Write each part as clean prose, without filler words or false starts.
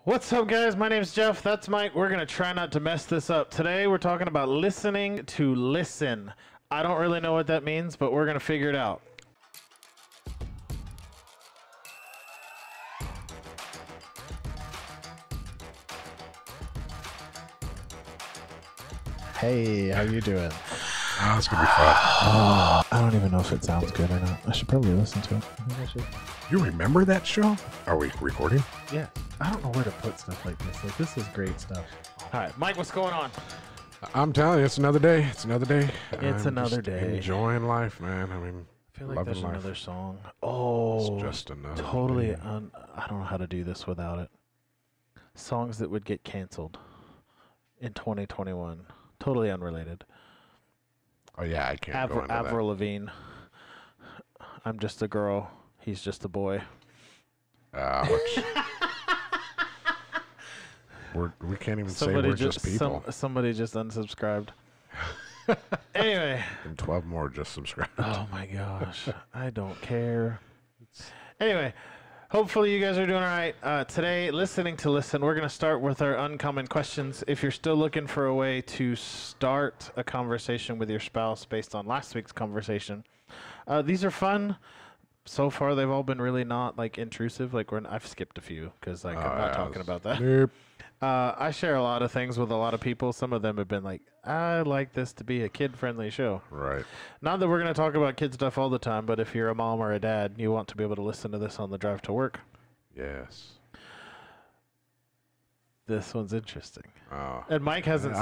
What's up, guys? My name's Jeff. That's Mike. We're going to try not to mess this up. Today, we're talking about listening to listen. I don't really know what that means, but we're going to figure it out. Hey, how you doing? Oh, it's going to be fun. I don't even know if it sounds good or not. I should probably listen to it. I think I should. You remember that show? Are we recording? Yeah. I don't know where to put stuff like this. Like, this is great stuff. All right, Mike, what's going on? I'm telling you, it's another day. It's another day. It's another day. Enjoying life, man. I mean, I feel like loving there's life. another song. Oh, It's just another totally. day. I don't know how to do this without it. Songs that would get canceled in 2021. Totally unrelated. Oh, yeah, I can't go into Avril Lavigne. I'm just a girl. He's just a boy. that. We can't even say we're just people. Somebody just unsubscribed. Anyway. And 12 more just subscribed. Oh, my gosh. I don't care. Anyway. Hopefully you guys are doing all right. Today, listening to listen, we're going to start with our uncommon questions. If you're still looking for a way to start a conversation with your spouse based on last week's conversation, these are fun. So far, they've all been really not like intrusive. Like I've skipped a few because I'm not talking about that. Nope. I share a lot of things with a lot of people. Some of them have been like, I like this to be a kid-friendly show. Right. Not that we're going to talk about kid stuff all the time, but if you're a mom or a dad, you want to be able to listen to this on the drive to work. Yes. This one's interesting. Oh. And Mike hasn't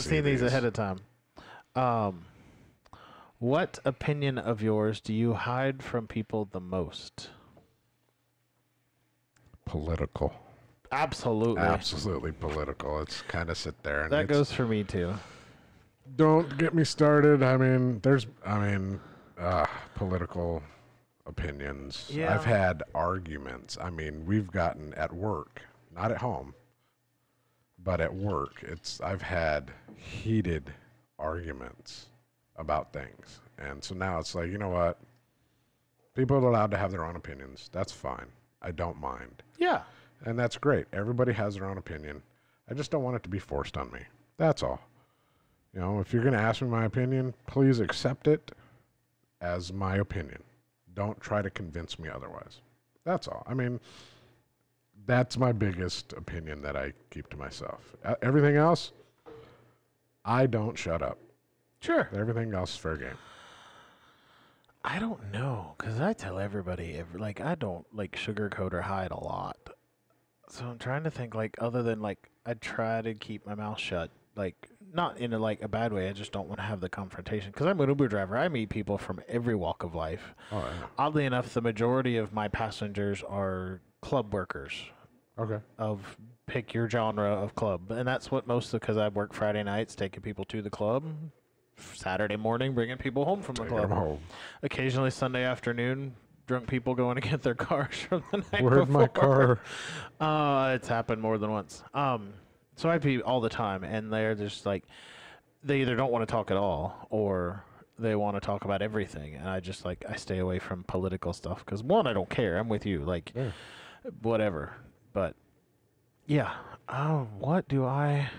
seen these ahead of time. What opinion of yours do you hide from people the most? Political. Absolutely. Absolutely political. It's kind of sit there. And That goes for me too. Don't get me started. I mean, political opinions. Yeah. I've had arguments. I mean, we've gotten at work, not at home, but at work. I've had heated arguments about things. And so now it's like, you know what? People are allowed to have their own opinions. That's fine. I don't mind. Yeah. And that's great. Everybody has their own opinion. I just don't want it to be forced on me. That's all. You know, if you're going to ask me my opinion, please accept it as my opinion. Don't try to convince me otherwise. That's all. I mean, that's my biggest opinion that I keep to myself. Everything else, I don't shut up. Sure. Everything else is fair game. I don't know, because I tell everybody, I don't sugarcoat or hide a lot. So I'm trying to think, other than I try to keep my mouth shut, not in a bad way. I just don't want to have the confrontation because I'm an Uber driver. I meet people from every walk of life. Oh, yeah. Oddly enough, the majority of my passengers are club workers. Okay. Of pick your genre of club, and that's what because I work Friday nights, taking people to the club. Saturday morning, bringing people home from the club. Home. Occasionally Sunday afternoon, drunk people going to get their cars from the night Where's before. my car? It's happened more than once. So I pee all the time, and they're just they either don't want to talk at all, or they want to talk about everything, and I just I stay away from political stuff because one, I don't care. I'm with you, Yeah. whatever. But yeah, what do I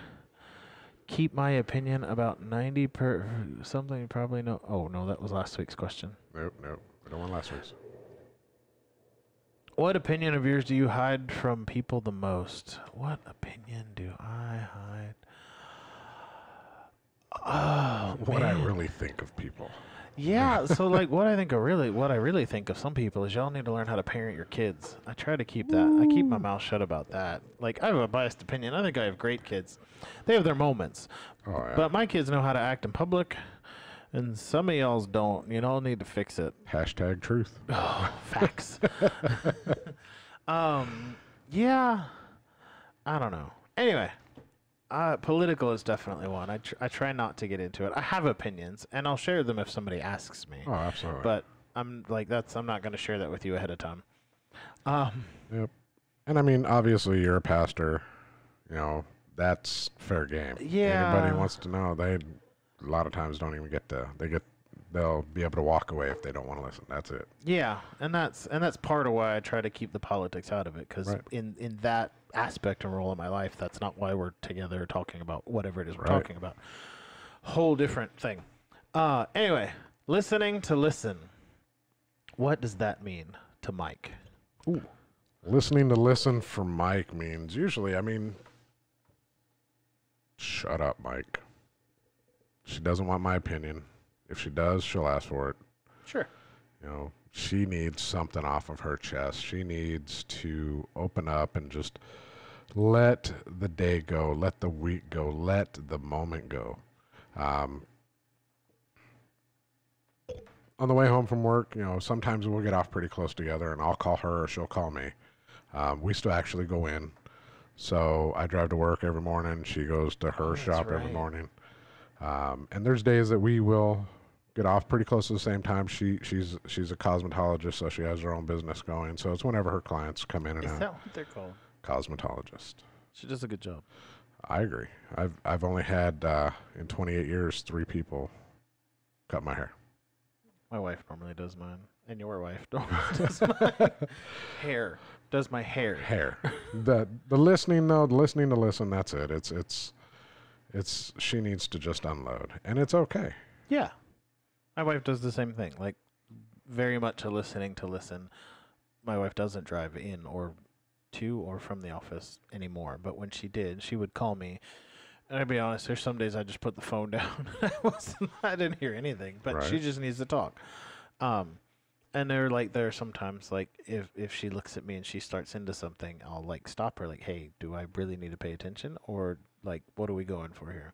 keep my opinion about 90 something? Probably no. Oh no, that was last week's question. Nope. We don't want last week's. What opinion of yours do you hide from people the most? What opinion do I hide? Oh, What I man. really think of people. Yeah, so what I really think of some people is y'all need to learn how to parent your kids. I try to keep that. I keep my mouth shut about that. I have a biased opinion. I think I have great kids. They have their moments. Oh, yeah. But my kids know how to act in public, and some of y'all's don't. You all need to fix it. Hashtag truth. Oh, facts. Yeah, I don't know. Anyway, political is definitely one. I try not to get into it. I have opinions, and I'll share them if somebody asks me. Oh, absolutely. But I'm not going to share that with you ahead of time. Yep. And I mean, obviously, you're a pastor. You know, that's fair game. Yeah. Anybody wants to know, they a lot of times don't even they'll be able to walk away if they don't want to listen. That's it. Yeah, and that's part of why I try to keep the politics out of it, because Right. in that aspect and role in my life. That's not why we're together talking about whatever it is we're Right. talking about. Whole different thing. Anyway, listening to listen. What does that mean to Mike? Ooh. Listening to listen for Mike means usually, shut up, Mike. She doesn't want my opinion. If she does, she'll ask for it. Sure. She needs something off of her chest. She needs to open up and just let the day go, let the week go, let the moment go. On the way home from work, sometimes we'll get off pretty close together, and I'll call her or she'll call me. We still actually go in. So I drive to work every morning. She goes to her shop every morning. And there's days that we will get off pretty close to the same time. She's a cosmetologist, so she has her own business going. So it's whenever her clients come in and out. Is that what they're called? Cosmetologist. She does a good job. I agree. I've only had in 28 years 3 people cut my hair. My wife normally does mine, and your wife does mine. Hair does my hair. Hair. The listening though, the listening to listen. That's it. It's she needs to just unload, and it's okay. Yeah, my wife does the same thing. Like very much a listening to listen. My wife doesn't drive in or to or from the office anymore, but when she did, she would call me. And I'll be honest, there's some days I just put the phone down. I didn't hear anything, but Right. she just needs to talk. And there are sometimes like if she looks at me and she starts into something, I'll like stop her like, hey, do I really need to pay attention, or like what are we going for here?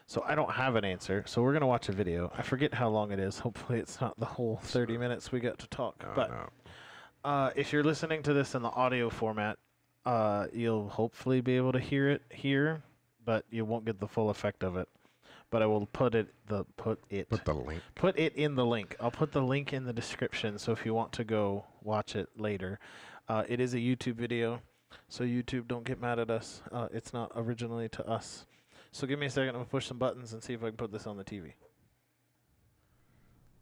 So I don't have an answer. So we're gonna watch a video. I forget how long it is. Hopefully it's not the whole 30 minutes we got to talk. No. If you're listening to this in the audio format, you'll hopefully be able to hear it here, but you won't get the full effect of it. But I will put it Put the link. Put it in the link. I'll put the link in the description, so if you want to go watch it later. It is a YouTube video, so YouTube, don't get mad at us. It's not originally to us. So give me a second. I'm going to push some buttons and see if I can put this on the TV.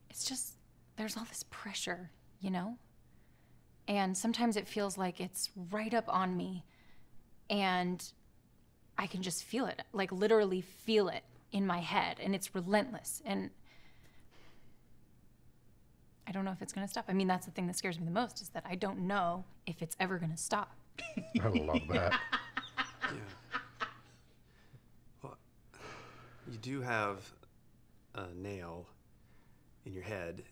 It's just, there's all this pressure, And sometimes it feels like it's right up on me, and I can just feel it, like literally feel it in my head, and it's relentless, and I don't know if it's going to stop. I mean, that's the thing that scares me the most, is that I don't know if it's ever going to stop. I love that. Yeah. Well, you do have a nail in your head.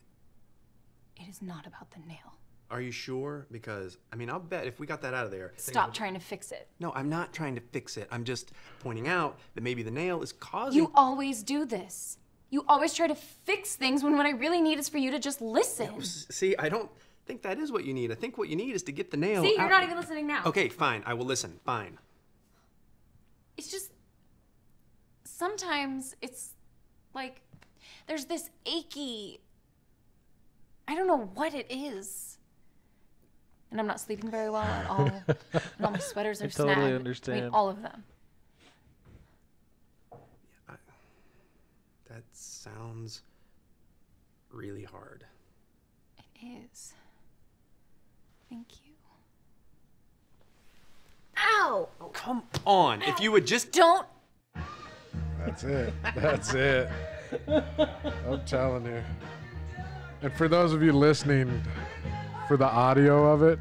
It is not about the nail. Are you sure? Because, I'll bet if we got that out of there... Stop trying to fix it. No, I'm not trying to fix it. I'm just pointing out that maybe the nail is causing... You always do this. You always try to fix things when what I really need is for you to just listen. No, see, I don't think that is what you need. I think what you need is to get the nail See, out. you're not even listening now. Okay, fine. I will listen. Fine. It's just... Sometimes it's like there's this achy... I don't know what it is. And I'm not sleeping very well at all. And all my sweaters are snagged. totally understand. All of them. That sounds really hard. It is. Thank you. Ow! Oh, come on. If you would just... Don't... That's it. That's it. I'm telling you. And for those of you listening, for the audio of it,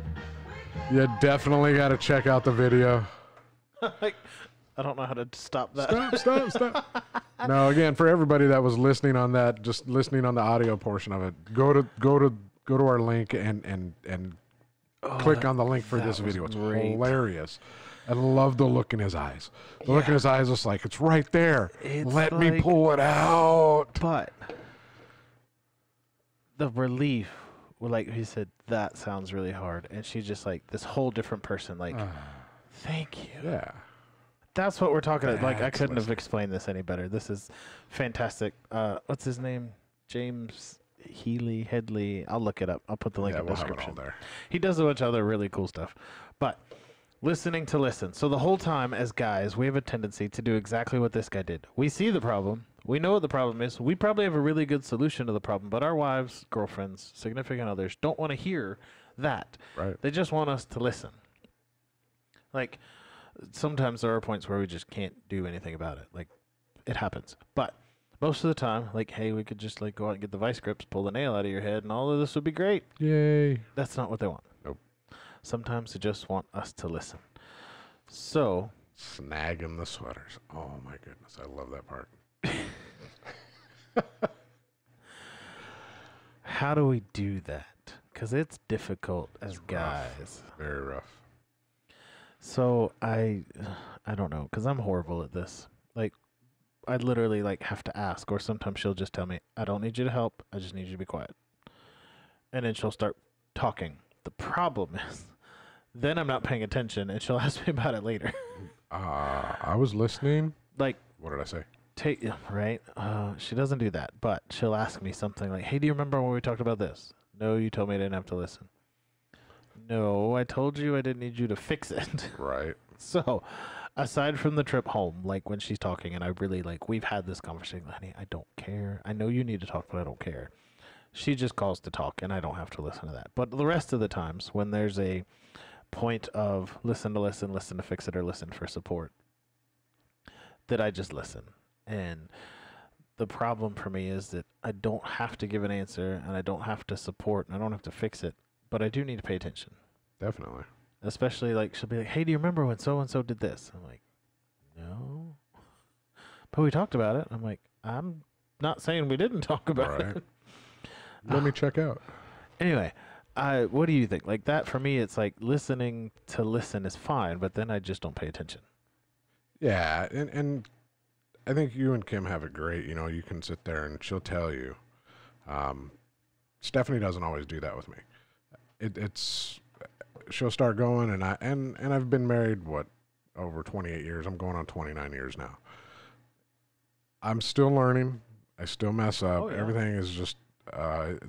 you definitely got to check out the video. Like, I don't know how to stop that. Stop. No, again, for everybody that was listening on that, just listening on the audio portion of it, go to our link and click on the link for this video. It's great. hilarious. I love the look in his eyes. The look in his eyes is like, it's right there. Let me like- pull it out. But the relief, like he said, that sounds really hard. And she's just like this whole different person. Like, thank you. Yeah. That's what we're talking about. Like, I That's couldn't have listening. explained this any better. This is fantastic. What's his name? James Headley. I'll look it up. I'll put the link Yeah, in the we'll have it all description. there. He does a bunch of other really cool stuff. But listening to listen. So the whole time as guys, we have a tendency to do exactly what this guy did. We see the problem. We know what the problem is. We probably have a really good solution to the problem, but our wives, girlfriends, significant others don't want to hear that. Right. They just want us to listen. Like, sometimes there are points where we just can't do anything about it. Like, it happens. But most of the time, like, hey, we could just, like, go out and get the vice grips, pull the nail out of your head, and all of this would be great. Yay. That's not what they want. Nope. Sometimes they just want us to listen. So, Snagging the sweaters. Oh, my goodness. I love that part. how do we do that? Because it's difficult as Rough. guys. Very rough. So I don't know, because I'm horrible at this. Like, I literally like have to ask, or sometimes she'll just tell me, I don't need you to help, I just need you to be quiet. And then she'll start talking. The problem is, then I'm not paying attention, and she'll ask me about it later. I was listening. Like, What did I say? right? She doesn't do that, but she'll ask me something like, hey, do you remember when we talked about this? No, you told me I didn't have to listen. No, I told you I didn't need you to fix it. Right. So, aside from the trip home, like when she's talking, and I really like, we've had this conversation, honey, I don't care. I know you need to talk, but I don't care. She just calls to talk, and I don't have to listen to that. But the rest of the times, when there's a point of listen to fix it, or listen for support, that I just listen. And the problem for me is that I don't have to give an answer, and I don't have to support, and I don't have to fix it, but I do need to pay attention. Definitely. Especially, like, she'll be like, hey, do you remember when so-and-so did this? I'm like, no. But we talked about it. I'm like, I'm not saying we didn't talk about Right. it. Let me check out. Anyway, what do you think? Like, that, for me, it's like listening to listen is fine, but then I just don't pay attention. Yeah, and I think you and Kim have it great. You know, you can sit there and she'll tell you. Stephanie doesn't always do that with me. It's she'll start going, and I've been married over 28 years. I'm going on 29 years now. I'm still learning. I still mess up. Oh, yeah. Everything is just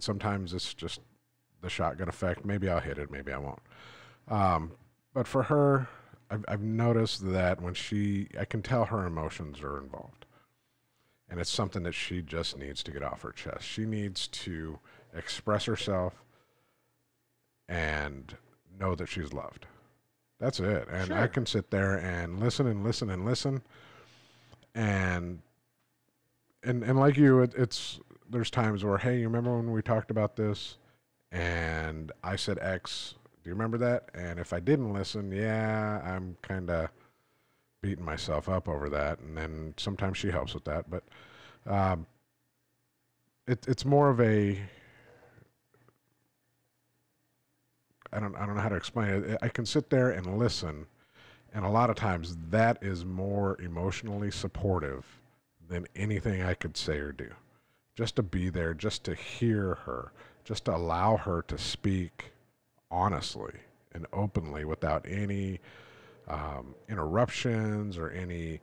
sometimes it's just the shotgun effect. Maybe I'll hit it, maybe I won't. But for her, I've noticed that when I can tell her emotions are involved. And it's something that she just needs to get off her chest. She needs to express herself and know that she's loved. That's it. And I Sure. can sit there and listen and listen and listen. And like you, there's times where, hey, you remember when we talked about this and I said X? Do you remember that? And if I didn't listen, yeah, I'm kind of beating myself up over that. And then sometimes she helps with that. But it's more of a, I don't know how to explain it. I can sit there and listen, and a lot of times that is more emotionally supportive than anything I could say or do. Just to be there, just to hear her, just to allow her to speak honestly and openly without any interruptions or any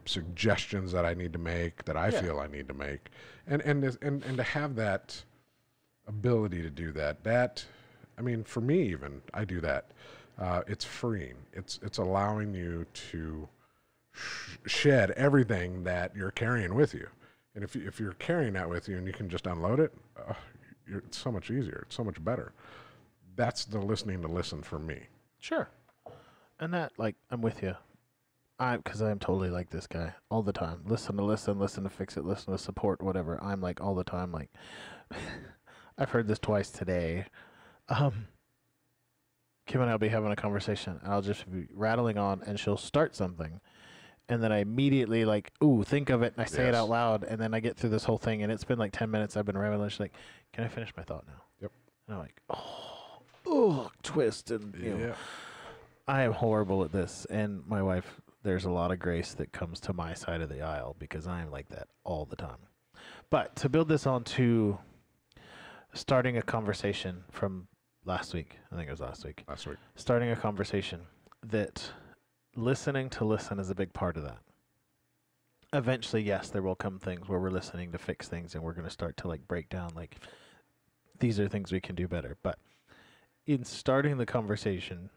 suggestions that I need to make, that I feel I need to make, and to have that ability to do that. I mean, for me, even I do that. It's freeing. It's allowing you to shed everything that you're carrying with you. And if you're carrying that with you and you can just unload it, it's so much easier. It's so much better. That's the listening to listen for me. Sure. And that, like, I'm with you. Because I'm totally like this guy all the time. Listen to fix it, listen to support, whatever. I'm like all the time, like, I've heard this twice today. Kim and I'll be having a conversation, and I'll just be rattling on, and she'll start something. And then I immediately, like, ooh, think of it, and I say it out loud, and then I get through this whole thing, and it's been like 10 minutes. I've been rambling. She's like, can I finish my thought now? Yep. And I'm like, oh, twist. And, you know, I am horrible at this. And my wife, there's a lot of grace that comes to my side of the aisle because I am like that all the time. But to build this on to starting a conversation from last week, I think it was last week. Starting a conversation, that listening to listen is a big part of that. Eventually, yes, there will come things where we're listening to fix things and we're going to start to like break down, like, these are things we can do better. But in starting the conversation,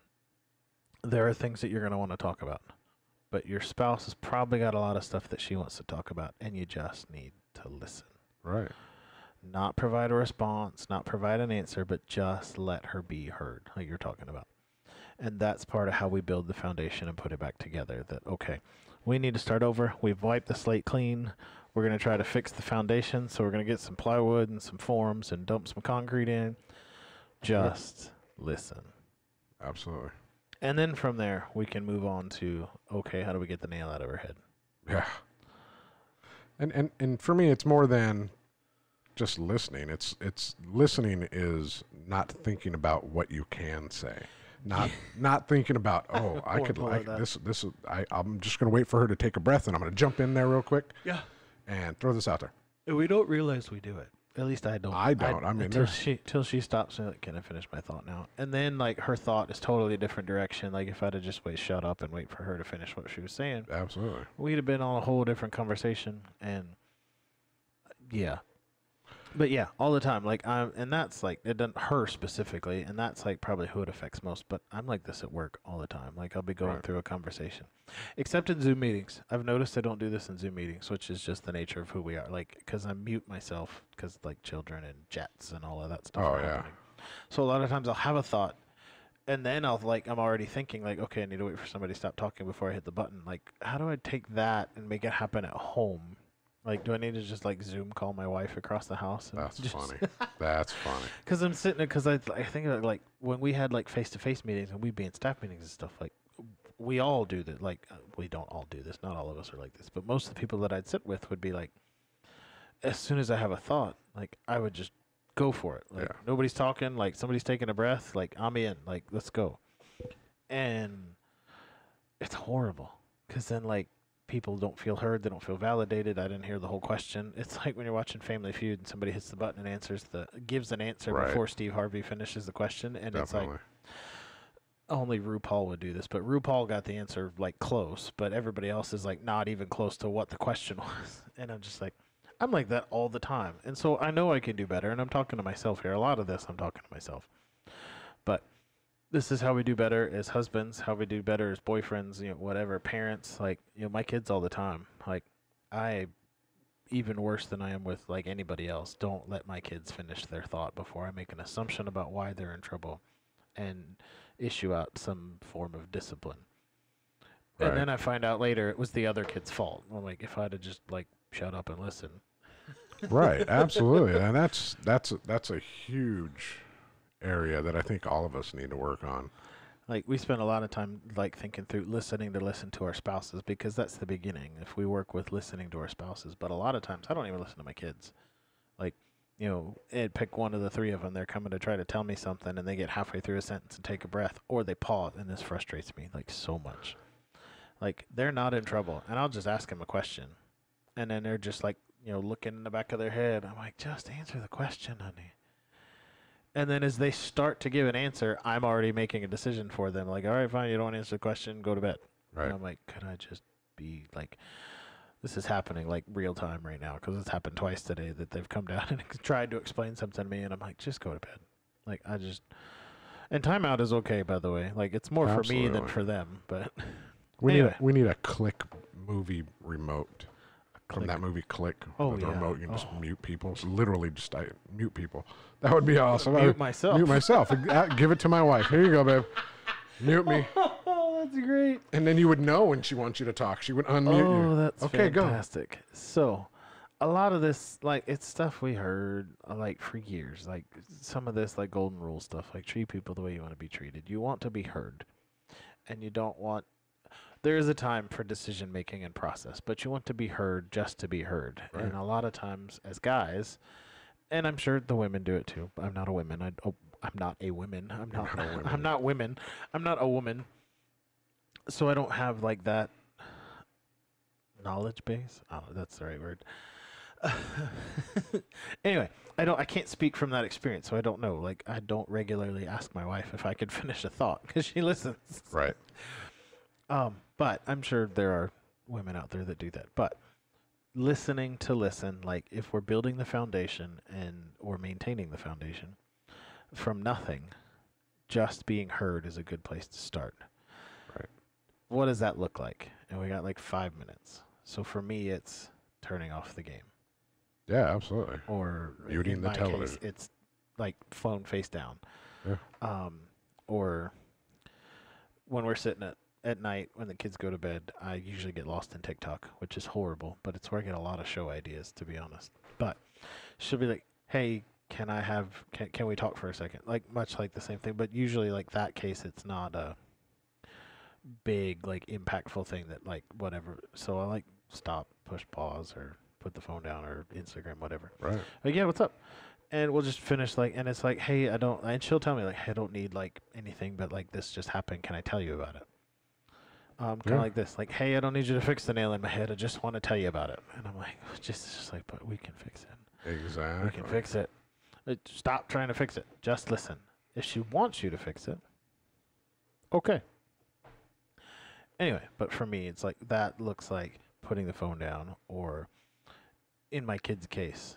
there are things that you're going to want to talk about. But your spouse has probably got a lot of stuff that she wants to talk about, and you just need to listen. Right. Not provide a response, not provide an answer, but just let her be heard, like you're talking about. And that's part of how we build the foundation and put it back together. That, okay, we need to start over. We've wiped the slate clean. We're going to try to fix the foundation. So we're going to get some plywood and some forms and dump some concrete in. Just listen. Absolutely. And then from there, we can move on to, okay, how do we get the nail out of her head? Yeah. And for me, it's more than just listening. It's listening is not thinking about what you can say. Not thinking about, oh, I could like this. I'm just going to wait for her to take a breath, and I'm going to jump in there real quick. Yeah. And throw this out there. And we don't realize we do it. At least I don't. I don't. I mean, till she stops and like, can I finish my thought now? And then like her thought is totally a different direction. Like if I'd have just shut up and wait for her to finish what she was saying, absolutely, we'd have been on a whole different conversation. And yeah. But yeah, all the time. Like and that's like it doesn't her specifically, and that's like probably who it affects most. But I'm like this at work all the time. Like I'll be going through a conversation, except in Zoom meetings. I've noticed I don't do this in Zoom meetings, which is just the nature of who we are. Like because I mute myself because like children and jets and all of that stuff. Oh yeah. Happening. So a lot of times I'll have a thought, and then I'm already thinking like, okay, I need to wait for somebody to stop talking before I hit the button. Like how do I take that and make it happen at home? Like, do I need to just, like, Zoom call my wife across the house? That's funny. That's funny. Because I'm sitting there, because I think, about, like, when we had, like, face-to-face meetings and we'd be in staff meetings and stuff, like, we all do that. Like, we don't all do this. Not all of us are like this. But most of the people that I'd sit with would be, like, as soon as I have a thought, like, I would just go for it. Like, nobody's talking. Like, somebody's taking a breath. Like, I'm in. Like, let's go. And it's horrible. Because then, like, people don't feel heard. They don't feel validated. I didn't hear the whole question. It's like when you're watching Family Feud and somebody hits the button and gives an answer before Steve Harvey finishes the question. And it's like, only RuPaul would do this, but RuPaul got the answer like close, but everybody else is like not even close to what the question was. And I'm just like, I'm like that all the time. And so I know I can do better. And I'm talking to myself here. A lot of this I'm talking to myself. But this is how we do better as husbands, how we do better as boyfriends, whatever, parents, like, my kids all the time. Like, I, even worse than I am with, like, anybody else, don't let my kids finish their thought before I make an assumption about why they're in trouble and issue out some form of discipline. Right. And then I find out later it was the other kid's fault. I'm like, if I'd have just, like, shut up and listened. Right, absolutely. And that's a huge area that I think all of us need to work on. Like we spend a lot of time like thinking through listening to our spouses because that's the beginning. If we work with listening to our spouses, but a lot of times I don't even listen to my kids. Like, pick one of the three of them. They're coming to try to tell me something and they get halfway through a sentence and take a breath or they pause, and this frustrates me like so much. Like they're not in trouble and I'll just ask them a question and then they're just like, looking in the back of their head. I'm like, just answer the question, honey. And then as they start to give an answer, I'm already making a decision for them. Like, all right, fine, you don't want to answer the question, go to bed. Right. And I'm like, could I just be like, this is happening like real time right now because it's happened twice today that they've come down and tried to explain something to me. And I'm like, just go to bed. Like, and timeout is okay, by the way. Like, it's more for me than for them. But we need a Click movie remote. From that movie Click, with the remote, you can just mute people. It's literally just mute people. That would be awesome. Mute myself. Mute myself. Give it to my wife. Here you go, babe. Mute me. Oh, that's great. And then you would know when she wants you to talk. She would unmute you. Oh, that's okay, fantastic. Go. So, a lot of this, like, it's stuff we heard, like, for years. Like, some of this, like, golden rule stuff, like, treat people the way you want to be treated. You want to be heard. And you don't want... There is a time for decision making and process, but you want to be heard just to be heard. Right. And a lot of times as guys, and I'm sure the women do it too. I'm not a woman. I'm not a woman. I'm not women. I'm not a woman. So I don't have like that knowledge base. Oh, that's the right word. Anyway, I can't speak from that experience, so I don't know. Like I don't regularly ask my wife if I could finish a thought because she listens. Right. But I'm sure there are women out there that do that. But listening to listen, like if we're building the foundation or maintaining the foundation from nothing, just being heard is a good place to start. Right. What does that look like? And we got like 5 minutes. So for me, it's turning off the game. Yeah, absolutely. Or muting the television. Case, it's like phone face down. Yeah. Or when we're sitting at night when the kids go to bed, I usually get lost in TikTok, which is horrible, but it's where I get a lot of show ideas, to be honest. But she'll be like, "Hey, can we talk for a second?" Like much like the same thing, but usually like that case, it's not a big like impactful thing that like whatever. So I like stop, push pause, or put the phone down, or Instagram, whatever. Right. Like, yeah, what's up? And we'll just finish like, and it's like, hey, and she'll tell me like, hey, I don't need like anything, but like this just happened. Can I tell you about it? Kind of like this, like, hey, I don't need you to fix the nail in my head. I just want to tell you about it. And I'm like, just like, but we can fix it. Exactly. We can fix it. Stop trying to fix it. Just listen. If she wants you to fix it, okay. Anyway, but for me, it's like that looks like putting the phone down, or in my kid's case,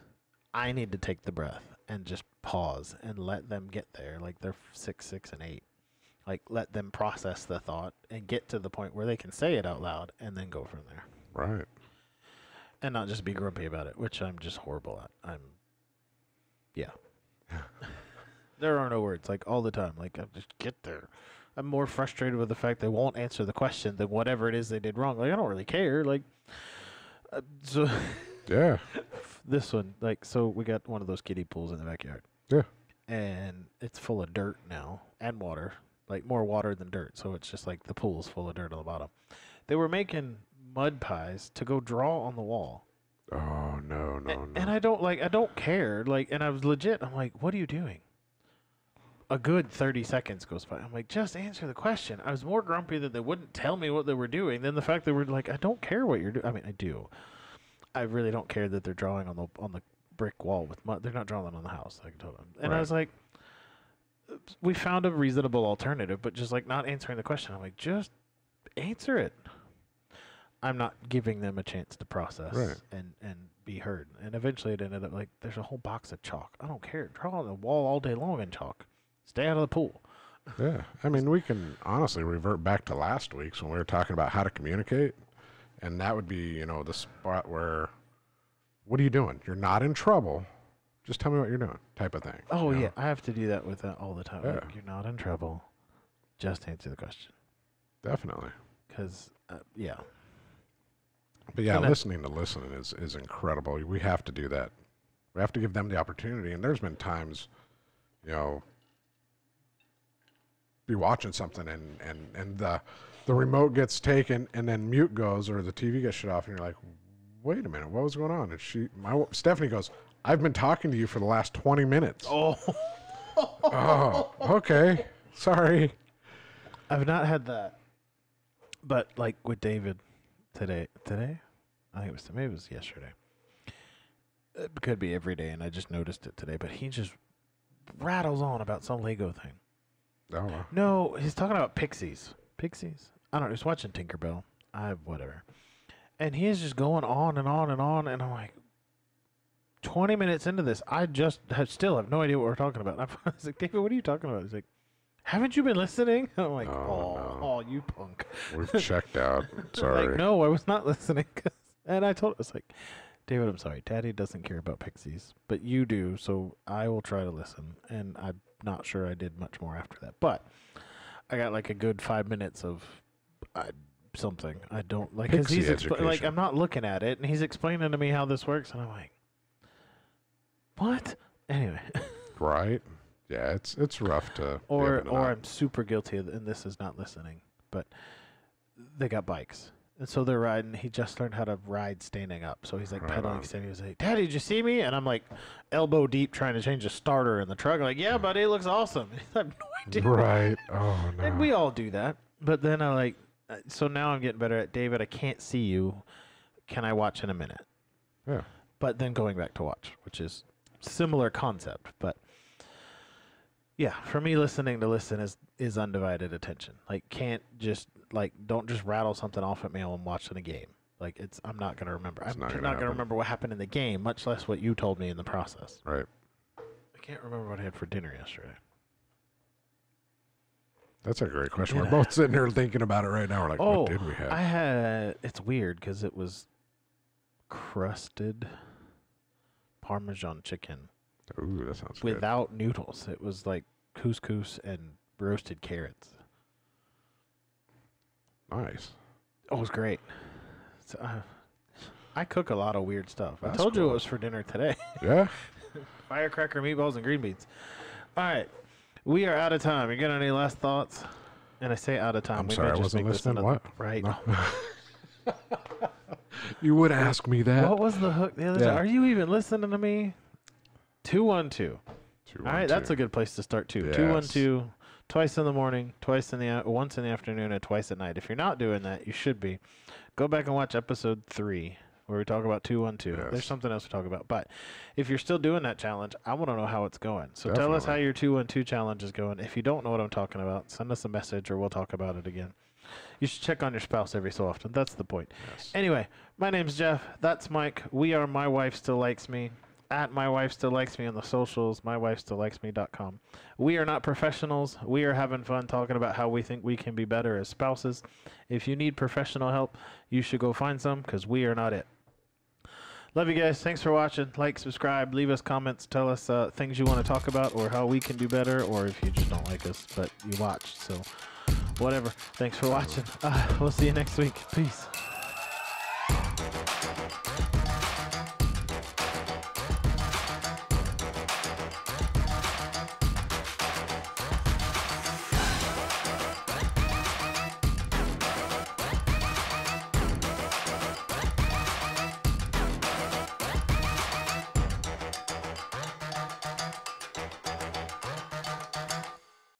I need to take the breath and just pause and let them get there. Like they're 6, and 8. Like let them process the thought and get to the point where they can say it out loud and then go from there. Right. And not just be grumpy about it, which I'm just horrible at. Yeah. There are no words, like all the time. Like I just get there. I'm more frustrated with the fact they won't answer the question than whatever it is they did wrong. Like I don't really care. Like, so Yeah. this one, like, so we got one of those kiddie pools in the backyard. Yeah. And it's full of dirt now and water, like more water than dirt. So it's just like the pool's full of dirt on the bottom. They were making mud pies to go draw on the wall. Oh no. And I don't care. Like, and I was legit. I'm like, what are you doing? A good 30 seconds goes by. I'm like, just answer the question. I was more grumpy that they wouldn't tell me what they were doing than the fact they were like, I don't care what you're doing. I mean, I do. I really don't care that they're drawing on the brick wall with mud. They're not drawing on the house. Like I told them. And I was like, we found a reasonable alternative, but just like not answering the question. I'm like, just answer it. I'm not giving them a chance to process and be heard. And eventually it ended up like, there's a whole box of chalk. I don't care. Draw on the wall all day long in chalk. Stay out of the pool. Yeah. I mean, we can honestly revert back to last week's when we were talking about how to communicate. And that would be, the spot where, what are you doing? You're not in trouble. Just tell me what you're doing, type of thing. Oh, yeah. I have to do that with that all the time. Yeah. Like, you're not in trouble. Just answer the question. Definitely. Because, yeah. But yeah, listening is incredible. We have to do that. We have to give them the opportunity. And there's been times, be watching something and the remote gets taken and then mute goes or the TV gets shut off and you're like, wait a minute, what was going on? And Stephanie goes, I've been talking to you for the last 20 minutes. Oh. Oh, okay. Sorry. I've not had that. But like with David today, I think maybe it was yesterday. It could be every day, and I just noticed it today. But he just rattles on about some Lego thing. Oh, wow. No, he's talking about pixies. Pixies? I don't know. He's watching Tinkerbell. Whatever. And he is just going on and on and on. And I'm like, 20 minutes into this, I just still have no idea what we're talking about. I was like, David, what are you talking about? He's like, haven't you been listening? I'm like, oh, you punk. We've checked out. Sorry. Like, no, I was not listening. And I told him, it's like, David, I'm sorry. Daddy doesn't care about pixies, but you do, so I will try to listen. And I'm not sure I did much more after that. But I got like a good 5 minutes of something. I don't like, because he's like, I'm not looking at it, and he's explaining to me how this works, and I'm like, what? Anyway. Right. Yeah, it's rough to. Or I'm super guilty of, and this is not listening, but they got bikes. And so they're riding. He just learned how to ride standing up. So he's like pedaling, standing. He's like, Daddy, did you see me? And I'm like elbow deep trying to change a starter in the truck. I'm like, yeah, buddy, it looks awesome. I have no idea. Right. Oh, no. And we all do that. But then I like, so now I'm getting better at, David, I can't see you. Can I watch in a minute? Yeah. But then going back to watch, which is similar concept. But yeah, for me, listening to listen is undivided attention. Like, can't just, like, don't just rattle something off at me while I'm watching a game. Like, I'm not going to remember. I'm not going to remember what happened in the game, much less what you told me in the process. Right. I can't remember what I had for dinner yesterday. That's a great question. We're both sitting here thinking about it right now. We're like, what did we have? It's weird because it was crusted Parmesan chicken. Ooh, that sounds good. Without noodles. It was like couscous and roasted carrots. Nice. Oh, it was great. So, I cook a lot of weird stuff. I That's told you cool. it was for dinner today. Yeah. Firecracker, meatballs, and green beans. All right. We are out of time. You got any last thoughts? And I say out of time. I'm we sorry, may I just wasn't make this listening. another- What? Right. No. You would ask me that. What was the hook the other day? Yeah. Are you even listening to me? 212. All right, that's a good place to start too. Yes. 212, twice in the morning, once in the afternoon, and twice at night. If you're not doing that, you should be. Go back and watch episode 3 where we talk about 212. Yes. There's something else to talk about. But if you're still doing that challenge, I want to know how it's going. So tell us how Definitely. your 212 challenge is going. If you don't know what I'm talking about, send us a message or we'll talk about it again. You should check on your spouse every so often. That's the point. Yes. Anyway, my name's Jeff. That's Mike. We are My Wife Still Likes Me. At My Wife Still Likes Me on the socials, mywifestilllikesme.com. We are not professionals. We are having fun talking about how we think we can be better as spouses. If you need professional help, you should go find some because we are not it. Love you guys. Thanks for watching. Like, subscribe, leave us comments. Tell us things you want to talk about or how we can do better, or if you just don't like us, but you watched. So whatever. Thanks for watching. We'll see you next week. Peace.